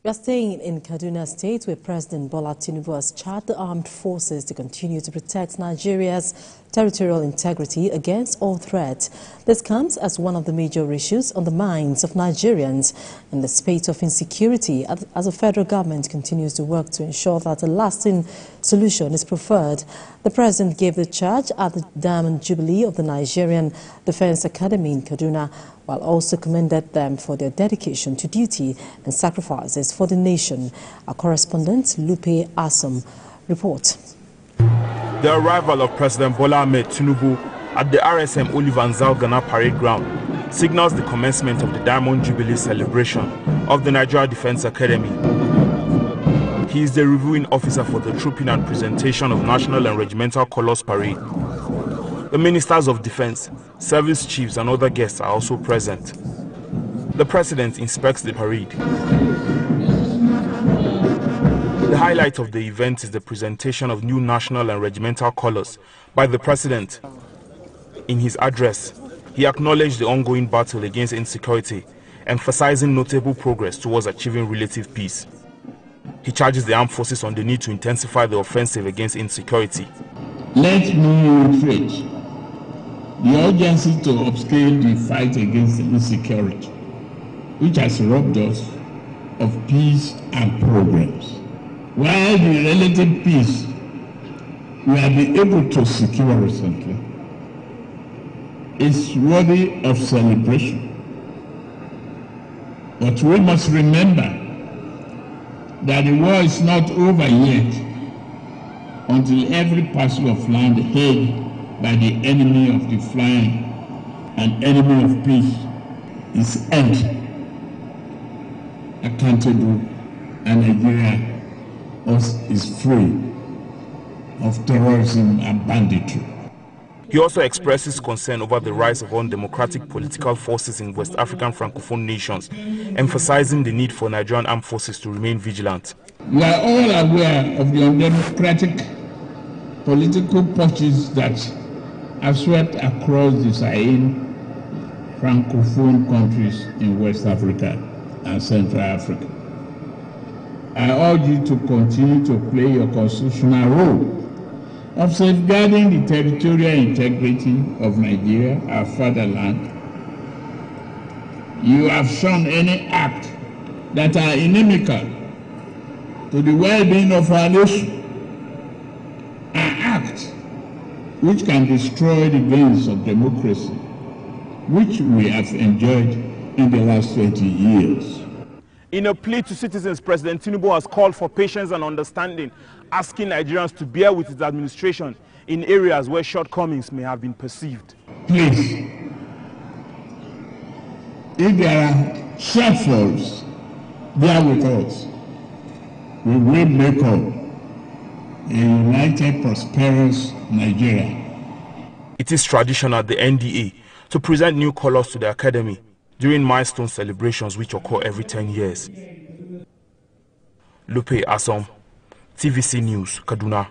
We are staying in Kaduna State, where President Bola Tinubu has charged the armed forces to continue to protect Nigeria's territorial integrity against all threats. This comes as one of the major issues on the minds of Nigerians in the spate of insecurity, as the federal government continues to work to ensure that a lasting solution is preferred. The president gave the charge at the Diamond Jubilee of the Nigerian Defense Academy in Kaduna, while also commended them for their dedication to duty and sacrifices for the nation. Our correspondent, Lupe Asom, reports. The arrival of President Bola Ahmed Tinubu at the RSM Oliver Nzal Ghana Parade Ground signals the commencement of the Diamond Jubilee celebration of the Nigeria Defense Academy. He is the reviewing officer for the trooping and presentation of National and Regimental Colours Parade. The Ministers of Defense, service chiefs and other guests are also present. The President inspects the parade. The highlight of the event is the presentation of new national and regimental colours by the President. In his address, he acknowledged the ongoing battle against insecurity, emphasizing notable progress towards achieving relative peace. He charges the armed forces on the need to intensify the offensive against insecurity. Let me reiterate the urgency to upscale the fight against insecurity, which has robbed us of peace and progress. While the relative peace we have been able to secure recently is worthy of celebration, but we must remember that the war is not over yet until every parcel of land held by the enemy of the flying and enemy of peace is held accountable, and Nigeria is free of terrorism and banditry. He also expresses concern over the rise of undemocratic political forces in West African Francophone nations, emphasizing the need for Nigerian armed forces to remain vigilant. We are all aware of the undemocratic political forces that have swept across the Sahel Francophone countries in West Africa and Central Africa. I urge you to continue to play your constitutional role of safeguarding the territorial integrity of Nigeria, our fatherland. You have shown any act that are inimical to the well-being of our nation, an act which can destroy the gains of democracy, which we have enjoyed in the last 20 years. In a plea to citizens, President Tinubu has called for patience and understanding, asking Nigerians to bear with his administration in areas where shortcomings may have been perceived. Please, if there are shortfalls, bear with us. We will make up a united, prosperous Nigeria. It is tradition at the NDA to present new colours to the Academy during milestone celebrations which occur every 10 years. Lupe Asom, TVC News, Kaduna.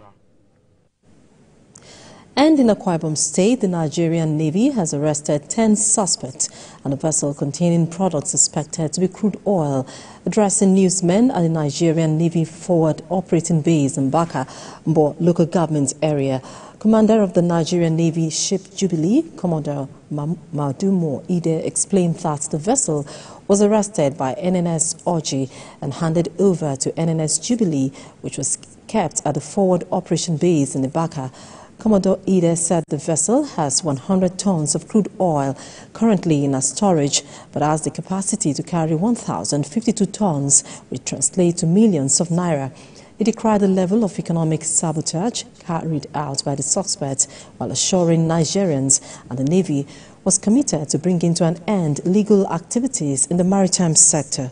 And in Akwa Ibom State, the Nigerian Navy has arrested 10 suspects on a vessel containing products suspected to be crude oil. Addressing newsmen at the Nigerian Navy Forward Operating Base in Baka, Mbo local government area, Commander of the Nigerian Navy Ship Jubilee, Commodore Madumo Ide, explained that the vessel was arrested by NNS Oji and handed over to NNS Jubilee, which was kept at the Forward Operation Base in Ibaka. Commodore Ide said the vessel has 100 tons of crude oil currently in a storage, but has the capacity to carry 1,052 tons, which translates to millions of naira. He decried the level of economic sabotage carried out by the suspects, while assuring Nigerians and the Navy was committed to bringing to an end illegal activities in the maritime sector.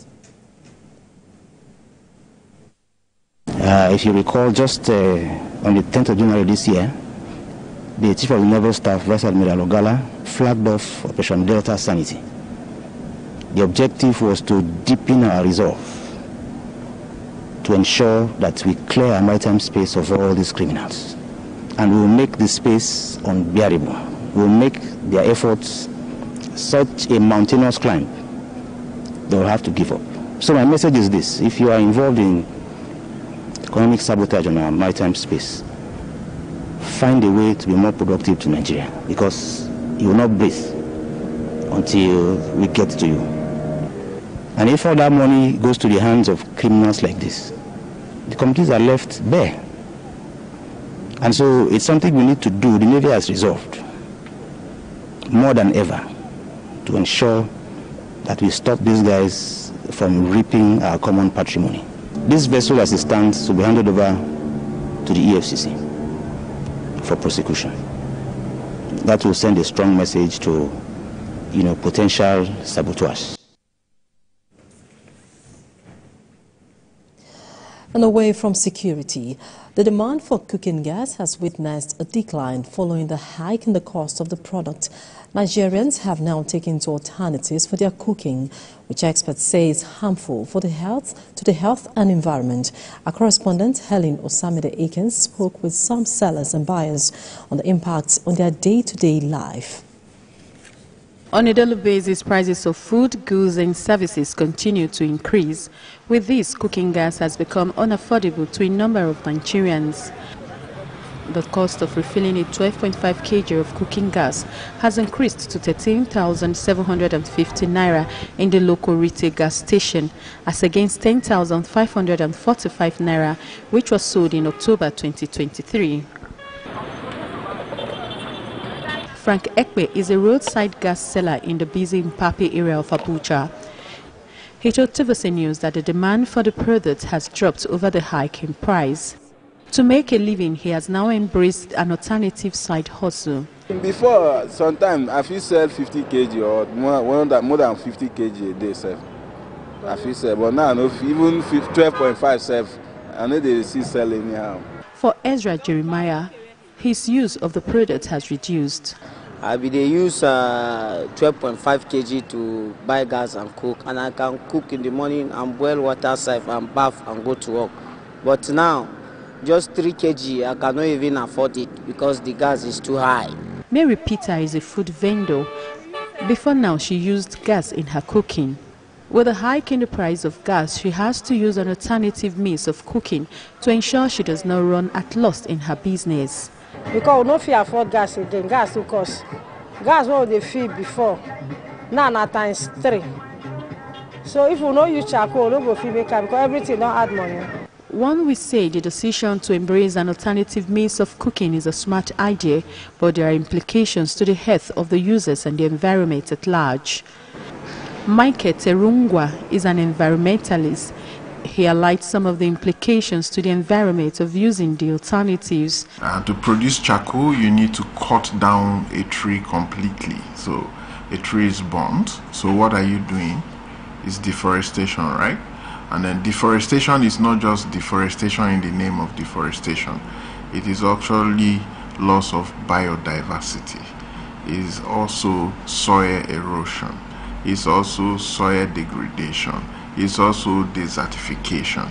If you recall, just on the 10th of January this year, the Chief of the Naval Staff, Vice Admiral Ogala, flagged off Operation Delta Sanity. The objective was to deepen our resolve to ensure that we clear our maritime space of all these criminals. And we will make the space unbearable. We will make their efforts such a mountainous climb they will have to give up. So my message is this: if you are involved in economic sabotage on our maritime space, find a way to be more productive to Nigeria, because you will not breathe until we get to you. And if all that money goes to the hands of criminals like this, the communities are left bare. And so it's something we need to do. The Navy has resolved more than ever to ensure that we stop these guys from reaping our common patrimony. This vessel, as it stands, will be handed over to the EFCC for prosecution. That will send a strong message to, potential saboteurs. And away from security, the demand for cooking gas has witnessed a decline following the hike in the cost of the product. Nigerians have now taken to alternatives for their cooking, which experts say is harmful to the health and environment. Our correspondent Helen Osamide-Akins spoke with some sellers and buyers on the impacts on their day-to-day life. On a daily basis, prices of food, goods and services continue to increase. With this, cooking gas has become unaffordable to a number of Nigerians. The cost of refilling a 12.5 kg of cooking gas has increased to 13,750 naira in the local retail gas station, as against 10,545 naira, which was sold in October 2023. Frank Ekpe is a roadside gas seller in the busy Mpape area of Abuja. He told TVC News that the demand for the product has dropped over the hike in price. To make a living, he has now embraced an alternative side hustle. Before, sometimes I feel sell 50 kg or more than 50 kg a day, sir. I feel sell, but now even 12.5 self, I know they see selling now. For Ezra Jeremiah, his use of the product has reduced. They use 12.5 kg to buy gas and cook, and I can cook in the morning and boil water safe and bath and go to work. But now, just 3 kg, I cannot even afford it because the gas is too high. Mary Peter is a food vendor. Before now, she used gas in her cooking. With a hike in the price of gas, she has to use an alternative means of cooking to ensure she does not run at loss in her business. Because we don't afford gas again, gas will cost. Gas what they feel before, now times 3. So if we don't use charcoal, we don't feel because everything don't add money. One will say the decision to embrace an alternative means of cooking is a smart idea, but there are implications to the health of the users and the environment at large. Michael Terungwa is an environmentalist. He highlights some of the implications to the environment of using the alternatives. To produce charcoal, you need to cut down a tree completely. So a tree is burnt. So what are you doing? It's deforestation, right? And then deforestation is not just deforestation in the name of deforestation. It is actually loss of biodiversity. It is also soil erosion. It's also soil degradation. It's also desertification.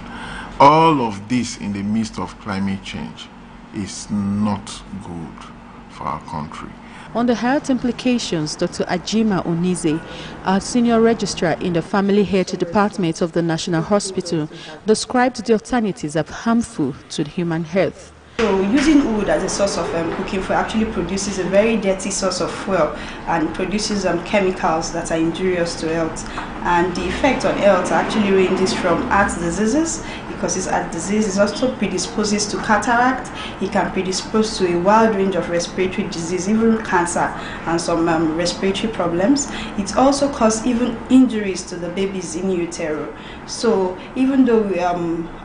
All of this in the midst of climate change is not good for our country. On the health implications, Dr. Ajima Onize, our senior registrar in the Family Health Department of the National Hospital, described the alternatives as harmful to human health. So using wood as a source of cooking fuel actually produces a very dirty source of fuel and produces chemicals that are injurious to health. And the effect on health actually ranges from heart diseases, because this heart disease also predisposes to cataract. It can predispose to a wide range of respiratory disease, even cancer and some respiratory problems. It also causes even injuries to the babies in utero. So even though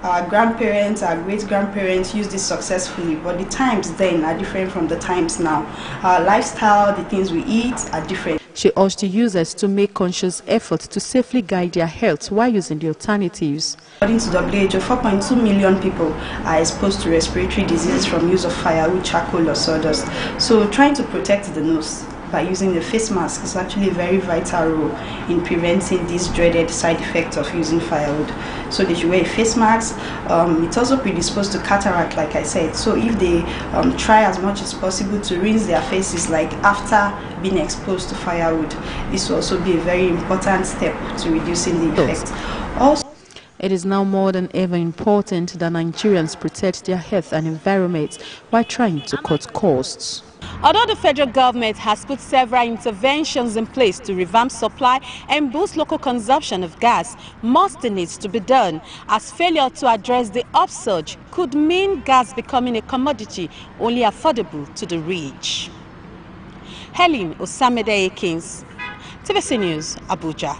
our grandparents, our great-grandparents used this successfully, but the times then are different from the times now. Our lifestyle, the things we eat are different. She urged users to make conscious efforts to safely guide their health while using the alternatives. According to WHO, 4.2 million people are exposed to respiratory diseases from use of firewood, charcoal or sawdust. So trying to protect the nose by using the face mask is actually a very vital role in preventing this dreaded side effect of using firewood. So they should wear a face mask. It's also predisposed to cataract, like I said. So if they try as much as possible to rinse their faces like after being exposed to firewood, this will also be a very important step to reducing the effect. Also, It is now more than ever important that Nigerians protect their health and environment while trying to cut costs. Although the federal government has put several interventions in place to revamp supply and boost local consumption of gas, more still needs to be done, as failure to address the upsurge could mean gas becoming a commodity only affordable to the rich. Helen Osamede Akins, TVC News, Abuja.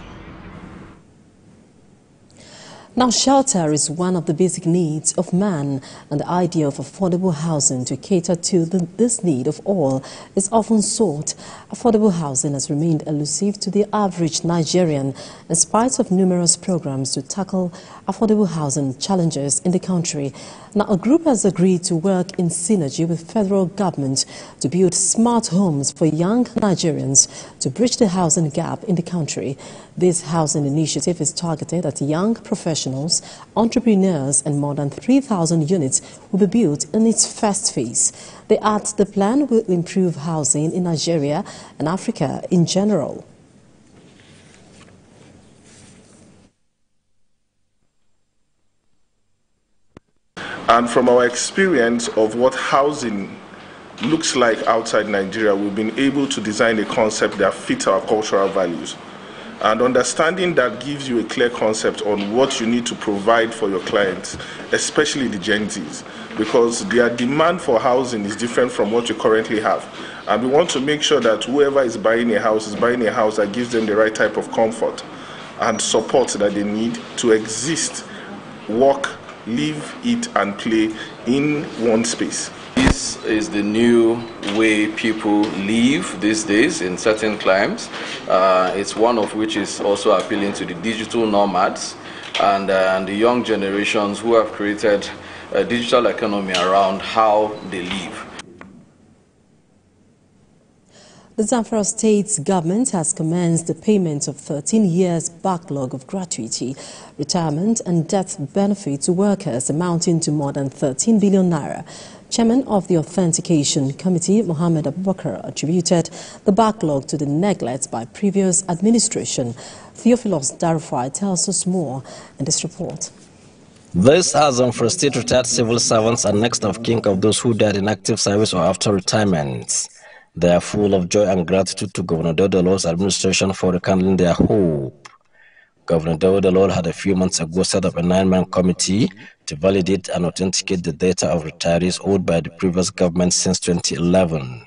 Now, shelter is one of the basic needs of man, and the idea of affordable housing to cater to this need of all is often sought. Affordable housing has remained elusive to the average Nigerian, in spite of numerous programs to tackle affordable housing challenges in the country. Now, a group has agreed to work in synergy with federal government to build smart homes for young Nigerians to bridge the housing gap in the country. This housing initiative is targeted at young professionals, entrepreneurs, and more than 3,000 units will be built in its first phase. They add the plan will improve housing in Nigeria and Africa in general. And from our experience of what housing looks like outside Nigeria, we've been able to design a concept that fits our cultural values. And understanding that gives you a clear concept on what you need to provide for your clients, especially the Gen Zs, because their demand for housing is different from what you currently have. And we want to make sure that whoever is buying a house that gives them the right type of comfort and support that they need to exist, work, live, eat, and play in one space. This is the new way people live these days in certain climes. It's one of which is also appealing to the digital nomads and the young generations who have created a digital economy around how they live. The Zamfara State's government has commenced the payment of 13 years backlog of gratuity, retirement and death benefit to workers amounting to more than 13 billion naira. Chairman of the Authentication Committee, Mohammed Abubakar, attributed the backlog to the neglect by previous administration. Theophilus Darufai tells us more in this report. This as Zamfara State retired civil servants are next of kin of those who died in active service or after retirement. They are full of joy and gratitude to Governor Dodolo's administration for rekindling their hope. Governor Dodolo had a few months ago set up a 9-man committee to validate and authenticate the data of retirees owed by the previous government since 2011.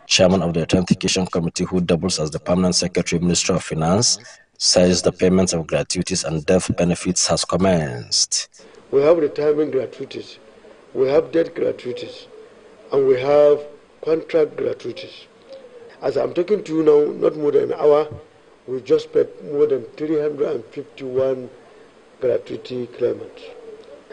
Chairman of the Authentication Committee, who doubles as the Permanent Secretary, Ministry of Finance, says the payments of gratuities and death benefits has commenced. We have retirement gratuities, we have death gratuities, and we have contract gratuities. As I'm talking to you now, not more than an hour, we just paid more than 351 gratuity claimants.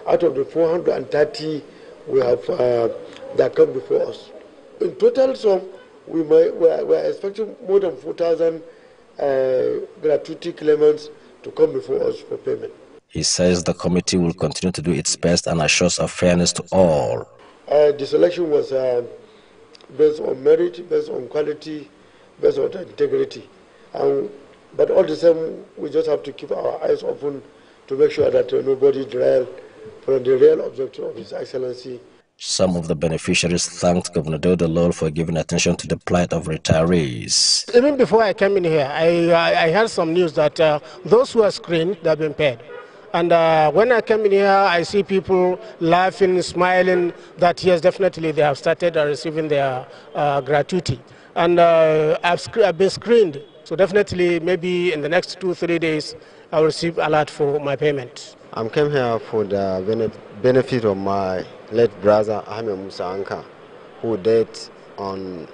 Out of the 430 we have that come before us. In total sum, we're expecting more than 4,000 gratuity claimants to come before us for payment. He says the committee will continue to do its best and assures of fairness to all. The selection was based on merit, based on quality, based on integrity. But all the same, we just have to keep our eyes open to make sure that nobody derails from the real objective of His Excellency. Some of the beneficiaries thanked Governor Dodolo for giving attention to the plight of retirees. Even before I came in here, I heard some news that those who are screened, they've been paid. And when I came in here, I see people laughing, smiling, that yes, definitely they have started receiving their gratuity. And I've been screened, so definitely maybe in the next 2-3 days, I'll receive a lot for my payment. I came here for the benefit of my late brother, Ahmed Musa Anka, who died on,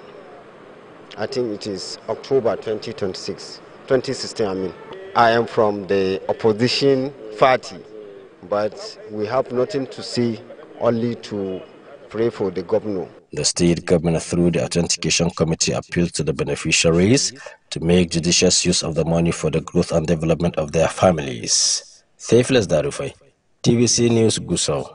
I think it is October 2016, I mean. I am from the opposition party, but we have nothing to say, only to pray for the governor. The state government, through the Authentication Committee, appealed to the beneficiaries to make judicious use of the money for the growth and development of their families. Theophilus Darufai, TVC News, Gusau.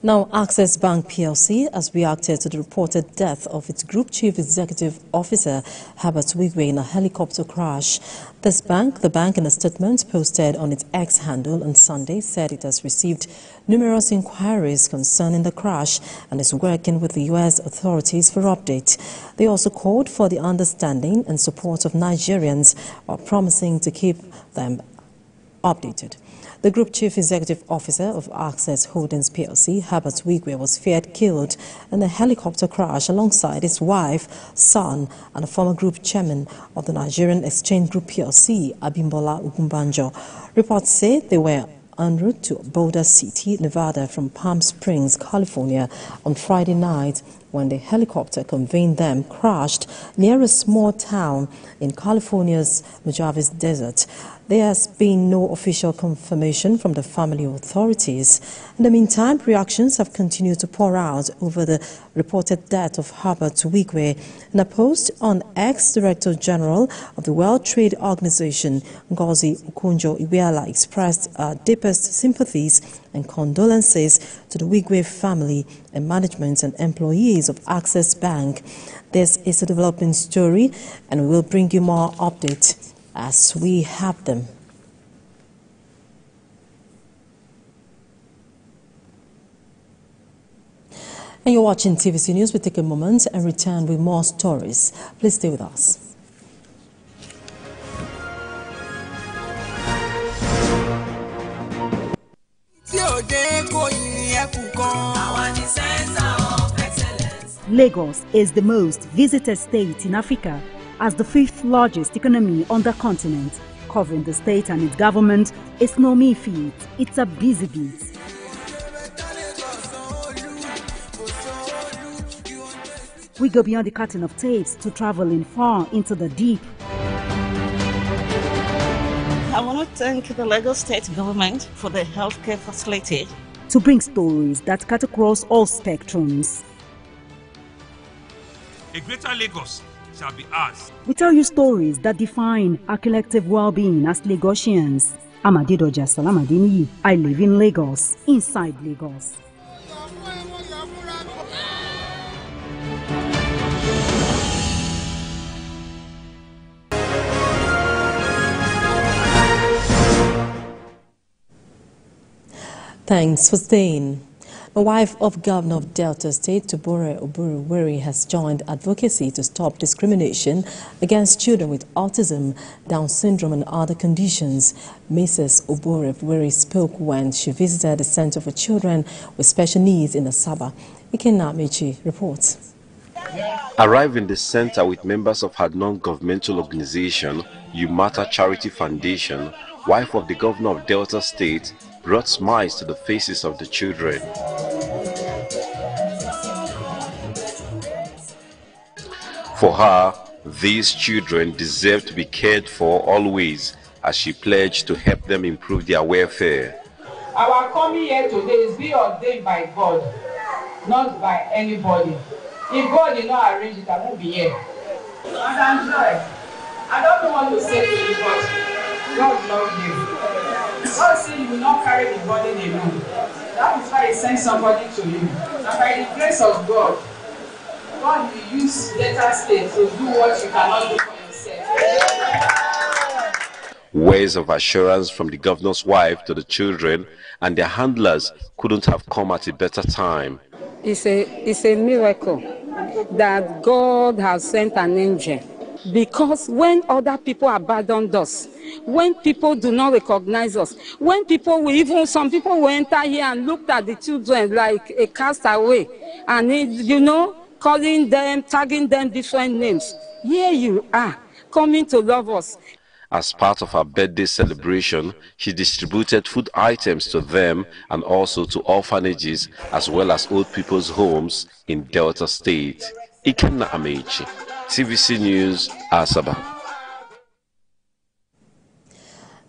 Now, Access Bank PLC has reacted to the reported death of its Group Chief Executive Officer, Herbert Wigwe, in a helicopter crash. The bank in a statement posted on its X handle on Sunday said it has received numerous inquiries concerning the crash and is working with the U.S. authorities for update. They also called for the understanding and support of Nigerians while promising to keep them updated. The Group Chief Executive Officer of Access Holdings PLC, Herbert Wigwe, was feared killed in a helicopter crash alongside his wife, son, and a former Group Chairman of the Nigerian Exchange Group PLC, Abimbola Ugumbanjo. Reports say they were en route to Boulder City, Nevada, from Palm Springs, California, on Friday night when the helicopter conveying them crashed near a small town in California's Mojave Desert. There has been no official confirmation from the family authorities. In the meantime, reactions have continued to pour out over the reported death of Herbert Wigwe. In a post on X, Director General of the World Trade Organization, Ngozi Okonjo-Iweala, expressed deepest sympathies and condolences to the Wigwe family and management and employees of Access Bank. This is a developing story, and we will bring you more updates as we have them. And you're watching TVC News. We take a moment and return with more stories. Please stay with us. Lagos is the most visited state in Africa, as the fifth largest economy on the continent. Covering the state and its government is no mean feat, it's a busy beat. We go beyond the curtain of tapes to travel in far into the deep. I want to thank the Lagos state government for the healthcare facility, to bring stories that cut across all spectrums. A greater Lagos shall be ours. We tell you stories that define our collective well-being as Lagosians. I'm Adedoja Salamadini. I live in Lagos, inside Lagos. Thanks for staying. The wife of Governor of Delta State, Tubore Oburuweri, has joined advocacy to stop discrimination against children with autism, Down syndrome and other conditions. Mrs. Oburuweri spoke when she visited the Center for Children with Special Needs in Asaba. Ikenna Mechi reports. Arrived in the center with members of her non-governmental organization, Umata Charity Foundation, wife of the Governor of Delta State, brought smiles to the faces of the children. For her, these children deserve to be cared for always, as she pledged to help them improve their welfare. Our coming here today is being ordained by God, not by anybody. If God did not arrange it, I won't be here. Madam Joy, I don't want to say to you, but God loves you. God said you will not carry the burden alone. That is why He sent somebody to you. And by the grace of God, God will use Delta State to do what you cannot do for yourself. Words of assurance from the governor's wife to the children and their handlers couldn't have come at a better time. It's a miracle that God has sent an angel. Because when other people abandoned us, when people do not recognize us, when people will even, some people will enter here and look at the children like a castaway, and you know, calling them, tagging them different names. Here you are, coming to love us. As part of her birthday celebration, she distributed food items to them and also to orphanages as well as old people's homes in Delta State. Ikenna Amechi, TVC News, Asaba.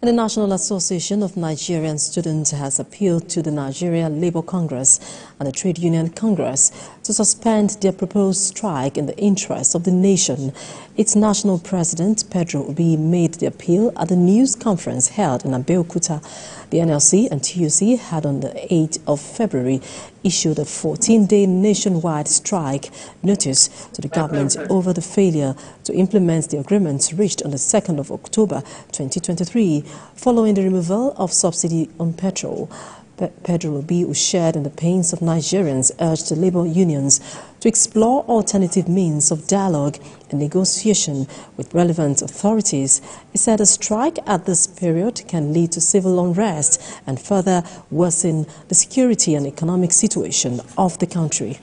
The National Association of Nigerian Students has appealed to the Nigeria Labour Congress and the Trade Union Congress to suspend their proposed strike in the interest of the nation. Its national president, Pedro Obi, made the appeal at the news conference held in Abeokuta. The NLC and TUC had on the 8th of February issued a 14-day nationwide strike notice to the government over the failure to implement the agreement reached on the 2nd of October 2023 following the removal of subsidy on petrol. Pedro Obi, who shared in the pains of Nigerians, urged the labor unions to explore alternative means of dialogue and negotiation with relevant authorities. He said a strike at this period can lead to civil unrest and further worsen the security and economic situation of the country.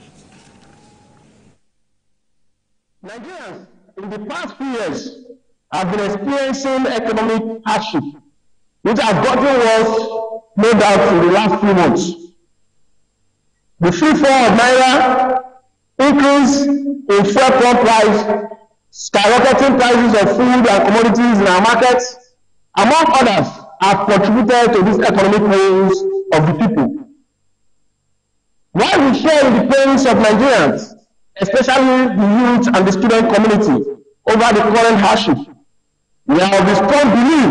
Nigerians in the past few years have been experiencing economic hardship, which has gotten worse, no doubt, in the last few months. The free fall of Naira, increase in fuel pump price, skyrocketing prices of food and commodities in our markets, among others, have contributed to these economic woes of the people. While we share in the pains of Nigerians, especially the youth and the student community, over the current hardship, we are of the strong belief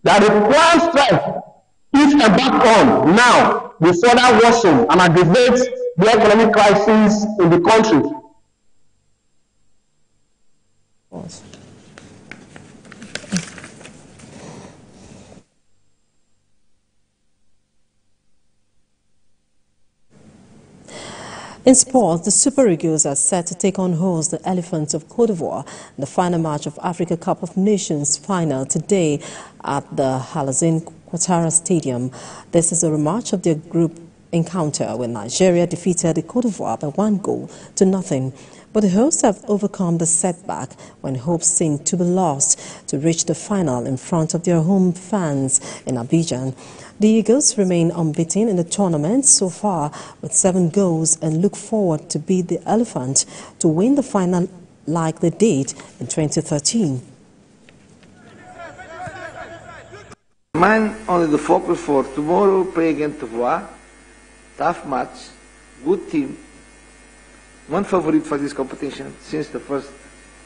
that the planned strike, if embarked on now, will further worsen and aggravate the economic crisis in the country. In sport, the Super Eagles are set to take on host the Elephants of Cote d'Ivoire in the final match of Africa Cup of Nations final today at the Alassane Ouattara Stadium. This is a rematch of their group encounter when Nigeria defeated the Cote d'Ivoire by 1-0. But the hosts have overcome the setback when hopes seemed to be lost to reach the final in front of their home fans in Abidjan. The Eagles remain unbeaten in the tournament so far with 7 goals and look forward to beat the Elephant to win the final like they did in 2013. Mine only the focus for tomorrow, play against Ivoire, tough match, good team, one favorite for this competition since the first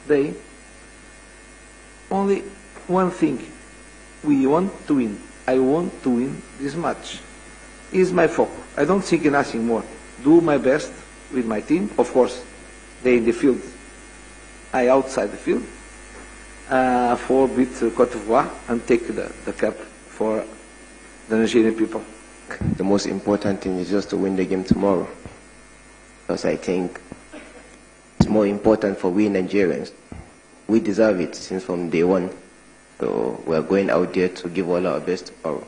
day. Only one thing, we want to win. I want to win this match. Is my focus. I don't think nothing more. Do my best with my team. Of course, they in the field, I outside the field, for beat Cote d'Ivoire and take the cup for the Nigerian people. The most important thing is just to win the game tomorrow, because I think it's more important for we Nigerians. We deserve it since from day one. So we are going out there to give all our best tomorrow.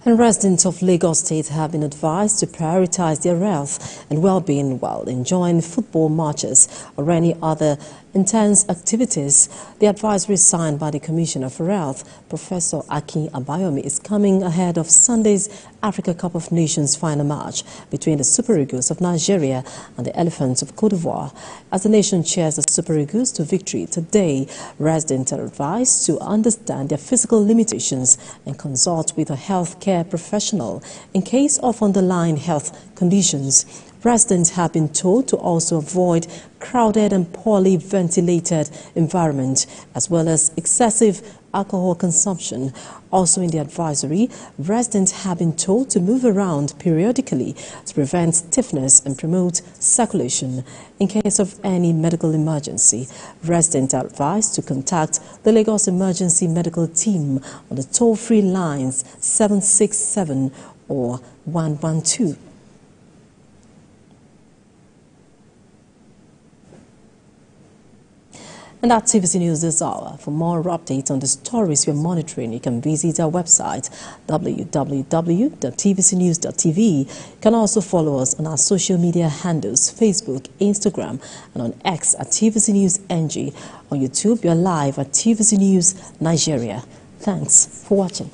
And residents of Lagos State have been advised to prioritize their health and well-being while enjoying football matches or any other intense activities. The advisory signed by the Commissioner for Health, Professor Akin Abayomi, is coming ahead of Sunday's Africa Cup of Nations final match between the Super Eagles of Nigeria and the Elephants of Cote d'Ivoire. As the nation cheers the Super Eagles to victory today, residents are advised to understand their physical limitations and consult with a healthcare professional in case of underlying health conditions. Residents have been told to also avoid crowded and poorly ventilated environments, as well as excessive alcohol consumption. Also in the advisory, residents have been told to move around periodically to prevent stiffness and promote circulation. In case of any medical emergency, residents are advised to contact the Lagos Emergency Medical Team on the toll-free lines 767 or 112. And that's TVC News this hour. For more updates on the stories we're monitoring, you can visit our website, www.tvcnews.tv. You can also follow us on our social media handles, Facebook, Instagram, and on X at TVC News NG. On YouTube, you're live at TVC News Nigeria. Thanks for watching.